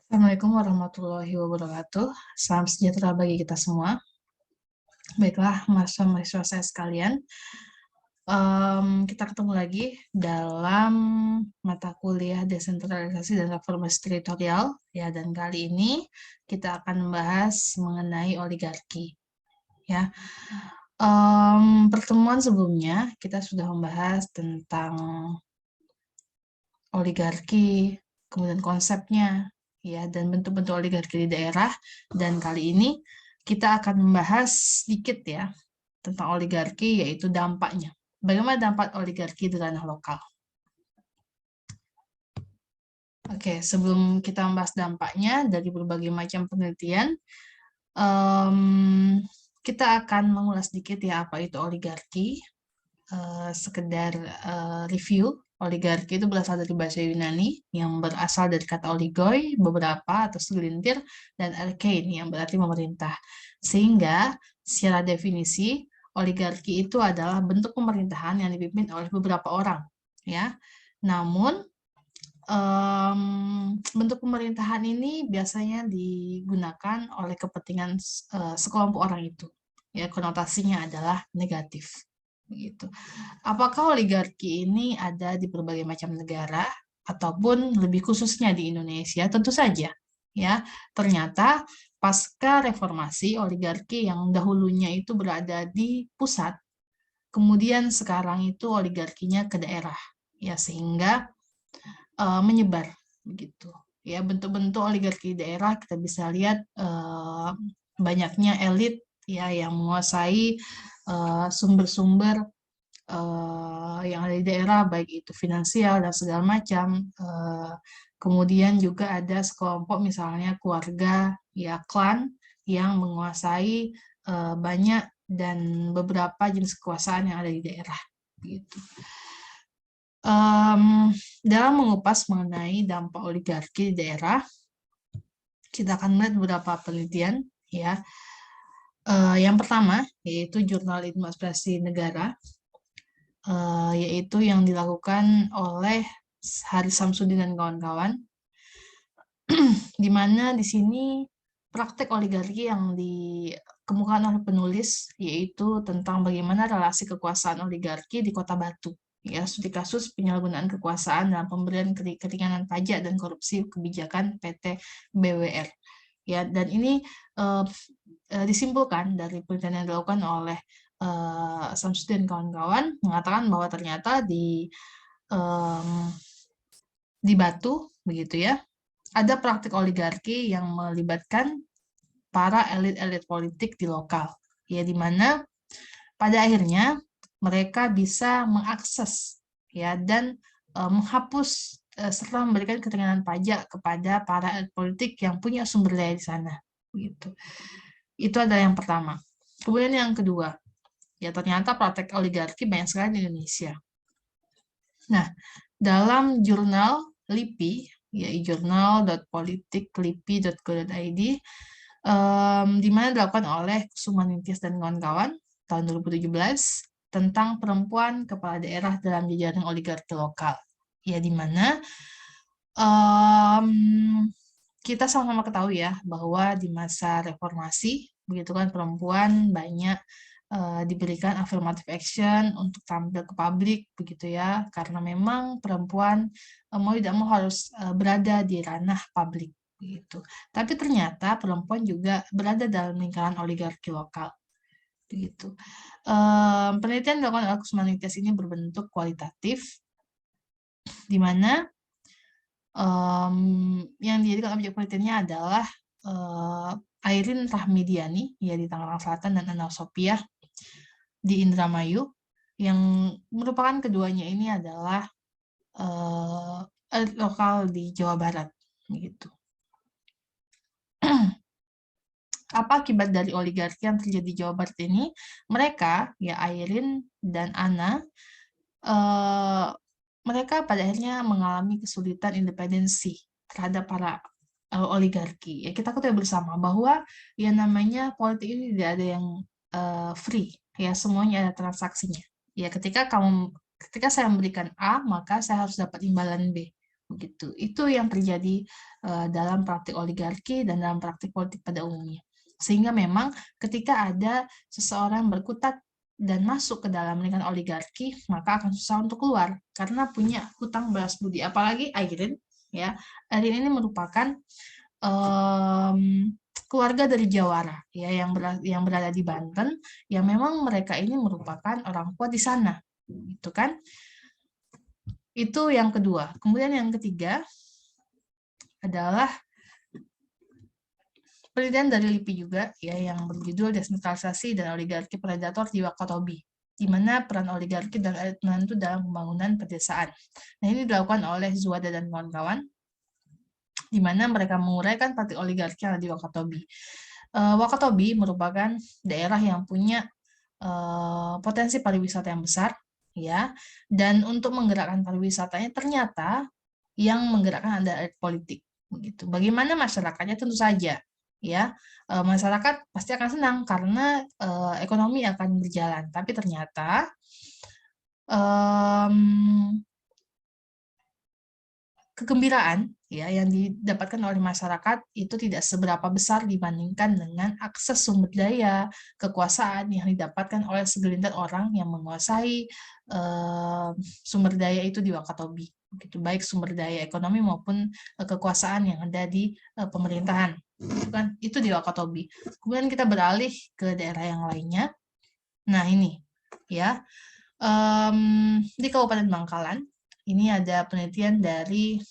Assalamualaikum warahmatullahi wabarakatuh. Salam sejahtera bagi kita semua. Baiklah, mahasiswa-mahasiswa saya sekalian, kita ketemu lagi dalam mata kuliah desentralisasi dan reformasi teritorial, ya. Dan kali ini kita akan membahas mengenai oligarki, ya. Pertemuan sebelumnya kita sudah membahas tentang oligarki, kemudian konsepnya, ya, dan bentuk-bentuk oligarki di daerah. Dan kali ini kita akan membahas sedikit ya tentang oligarki, yaitu dampaknya. Bagaimana dampak oligarki di ranah lokal? Oke, sebelum kita membahas dampaknya dari berbagai macam penelitian, kita akan mengulas sedikit ya apa itu oligarki. Sekedar review, oligarki itu berasal dari bahasa Yunani yang berasal dari kata oligoi, beberapa atau segelintir, dan arkein yang berarti memerintah. Sehingga secara definisi, oligarki itu adalah bentuk pemerintahan yang dipimpin oleh beberapa orang, ya. Namun bentuk pemerintahan ini biasanya digunakan oleh kepentingan sekelompok orang itu. Ya, konotasinya adalah negatif. Begitu. Apakah oligarki ini ada di berbagai macam negara ataupun lebih khususnya di Indonesia? Tentu saja, ya. Ternyata pasca reformasi oligarki yang dahulunya itu berada di pusat, kemudian sekarang itu oligarkinya ke daerah, ya, sehingga menyebar begitu. Ya, bentuk-bentuk oligarki di daerah kita bisa lihat banyaknya elit ya yang menguasai sumber-sumber yang ada di daerah, baik itu finansial dan segala macam. Kemudian juga ada sekelompok misalnya keluarga, ya klan, yang menguasai banyak dan beberapa jenis kekuasaan yang ada di daerah. Gitu. Dalam mengupas mengenai dampak oligarki di daerah, kita akan melihat beberapa penelitian, ya. Yang pertama, yaitu Jurnal Ilmu Administrasi Negara, yaitu yang dilakukan oleh Haris Samsudin dan kawan-kawan, di mana di sini praktek oligarki yang dikemukakan oleh penulis, yaitu tentang bagaimana relasi kekuasaan oligarki di Kota Batu, ya, studi kasus penyalahgunaan kekuasaan dalam pemberian keringanan pajak dan korupsi kebijakan PT BWR. Ya, dan ini disimpulkan dari penelitian yang dilakukan oleh Samsudin dan kawan-kawan, mengatakan bahwa ternyata di Batu, begitu ya, ada praktik oligarki yang melibatkan para elit-elit politik di lokal, ya, di mana pada akhirnya mereka bisa mengakses ya dan menghapus serta memberikan keringanan pajak kepada para elit politik yang punya sumber daya di sana. Gitu. Itu adalah yang pertama. Kemudian yang kedua, ya ternyata praktek oligarki banyak sekali di Indonesia. Nah, dalam jurnal LIPI, ya jurnal.politik.lipi.go.id, di mana dilakukan oleh Kusumaningtyas dan kawan-kawan tahun 2017 tentang perempuan kepala daerah dalam jajaran oligarki lokal. Ya, di mana kita sama-sama ketahui ya bahwa di masa reformasi, begitu kan, perempuan banyak diberikan affirmative action untuk tampil ke publik, begitu ya, karena memang perempuan mau tidak mau harus berada di ranah publik, begitu. Tapi ternyata perempuan juga berada dalam lingkaran oligarki lokal, begitu. Penelitian dilakukan oleh Kusumaningtyas ini berbentuk kualitatif, di mana yang dijadikan objek penelitiannya adalah Airin Rahmidiani ya di Tangerang Selatan dan Ana Sopiah di Indramayu, yang merupakan keduanya ini adalah elit lokal di Jawa Barat, gitu. Apa akibat dari oligarki yang terjadi di Jawa Barat ini? Mereka, ya Airin dan Ana, mereka pada akhirnya mengalami kesulitan independensi terhadap para oligarki. Ya, kita ketahui bersama bahwa yang namanya politik ini tidak ada yang free, ya semuanya ada transaksinya. Ya, ketika saya memberikan A, maka saya harus dapat imbalan B. begitu. Itu yang terjadi dalam praktik oligarki dan dalam praktik politik pada umumnya. Sehingga memang ketika ada seseorang berkutat dan masuk ke dalam lingkaran oligarki, maka akan susah untuk keluar karena punya hutang balas budi. Apalagi Airin, ya, Airin ini merupakan keluarga dari Jawara, ya, yang berada di Banten, yang memang mereka ini merupakan orang kuat di sana, gitu kan? Itu yang kedua. Kemudian yang ketiga adalah penelitian dari LIPI juga, ya, yang berjudul Desentralisasi dan Oligarki Predator di Wakatobi, di mana peran oligarki dan elit menentu dalam pembangunan pedesaan. Nah, ini dilakukan oleh Zuada dan kawan-kawan, di mana mereka menguraikan praktik oligarki yang ada di Wakatobi. Wakatobi merupakan daerah yang punya potensi pariwisata yang besar, ya, dan untuk menggerakkan pariwisatanya ternyata yang menggerakkan ada elit politik, begitu. Bagaimana masyarakatnya? Tentu saja, ya, masyarakat pasti akan senang karena ekonomi akan berjalan, tapi ternyata kegembiraan, ya, yang didapatkan oleh masyarakat itu tidak seberapa besar dibandingkan dengan akses sumber daya, kekuasaan yang didapatkan oleh segelintir orang yang menguasai sumber daya itu di Wakatobi, begitu, baik sumber daya ekonomi maupun kekuasaan yang ada di pemerintahan, itu kan, itu di Wakatobi. Kemudian kita beralih ke daerah yang lainnya. Nah, ini, ya, di Kabupaten Bangkalan ini ada penelitian dari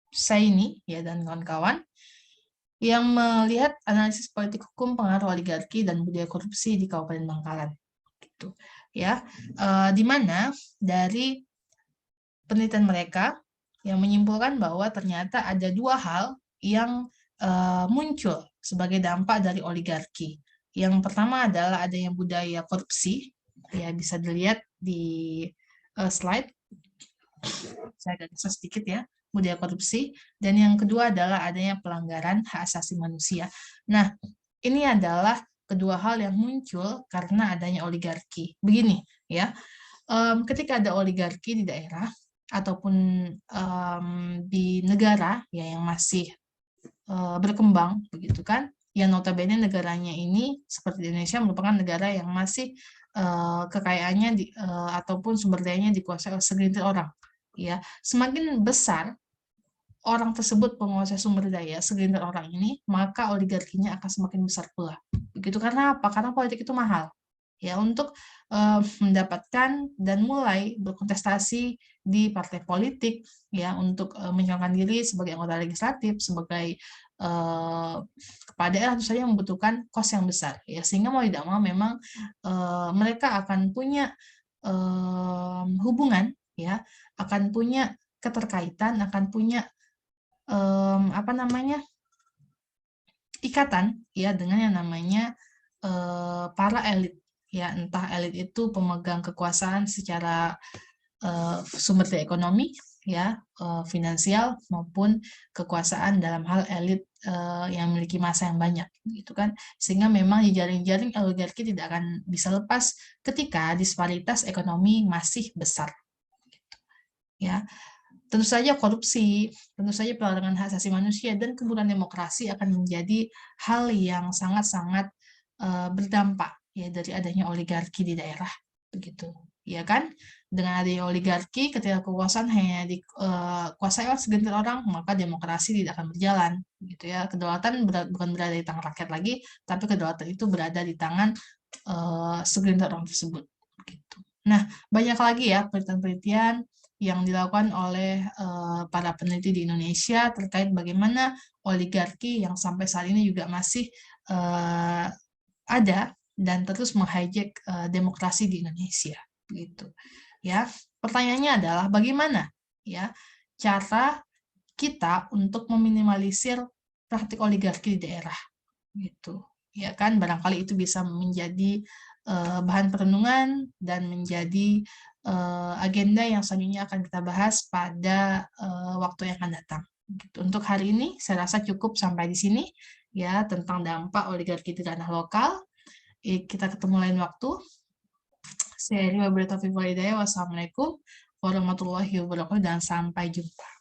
Saini, ya, dan kawan-kawan yang melihat analisis politik hukum pengaruh oligarki dan budaya korupsi di Kabupaten Bangkalan, gitu, ya, di mana dari penelitian mereka yang menyimpulkan bahwa ternyata ada dua hal yang muncul sebagai dampak dari oligarki. Yang pertama adalah adanya budaya korupsi, ya, bisa dilihat di slide. Saya agak geser sedikit, ya, budaya korupsi. Dan yang kedua adalah adanya pelanggaran hak asasi manusia. Nah, ini adalah kedua hal yang muncul karena adanya oligarki. Begini, ya, ketika ada oligarki di daerah ataupun di negara, ya, yang masih berkembang, begitu kan, yang notabene negaranya ini seperti Indonesia merupakan negara yang masih kekayaannya ataupun sumber dayanya dikuasai oleh segelintir orang, ya. Semakin besar orang tersebut penguasai sumber daya segelintir orang ini, maka oligarkinya akan semakin besar pula, begitu. Karena apa? Karena politik itu mahal, ya, untuk mendapatkan dan mulai berkontestasi di partai politik, ya, untuk mencalonkan diri sebagai anggota legislatif, sebagai kepala daerah, tentu saja membutuhkan kos yang besar, ya, sehingga mau tidak mau memang mereka akan punya hubungan, ya, akan punya keterkaitan, akan punya apa namanya, ikatan, ya, dengan yang namanya para elit, ya, entah elit itu pemegang kekuasaan secara sumber daya ekonomi, ya, finansial, maupun kekuasaan dalam hal elit yang memiliki massa yang banyak, gitu kan. Sehingga memang jejaring-jejaring oligarki tidak akan bisa lepas ketika disparitas ekonomi masih besar, ya. Tentu saja korupsi, tentu saja pelanggaran hak asasi manusia, dan kemunduran demokrasi akan menjadi hal yang sangat-sangat berdampak, ya, dari adanya oligarki di daerah, begitu, ya kan? Dengan adanya oligarki, ketika kekuasaan hanya dikuasai oleh segelintir orang, maka demokrasi tidak akan berjalan, gitu, ya. Kedaulatan bukan berada di tangan rakyat lagi, tapi kedaulatan itu berada di tangan segelintir orang tersebut, gitu. Nah, banyak lagi, ya, penelitian-penelitian yang dilakukan oleh para peneliti di Indonesia terkait bagaimana oligarki yang sampai saat ini juga masih ada dan terus menghijack demokrasi di Indonesia, gitu, ya. Pertanyaannya adalah bagaimana, ya, cara kita untuk meminimalisir praktik oligarki di daerah, gitu, ya kan. Barangkali itu bisa menjadi bahan perenungan dan menjadi agenda yang selanjutnya akan kita bahas pada waktu yang akan datang, gitu. Untuk hari ini saya rasa cukup sampai di sini, ya, tentang dampak oligarki di ranah lokal. Kita ketemu lain waktu. Saya Ria Wassalamualaikum warahmatullahi wabarakatuh dan sampai jumpa.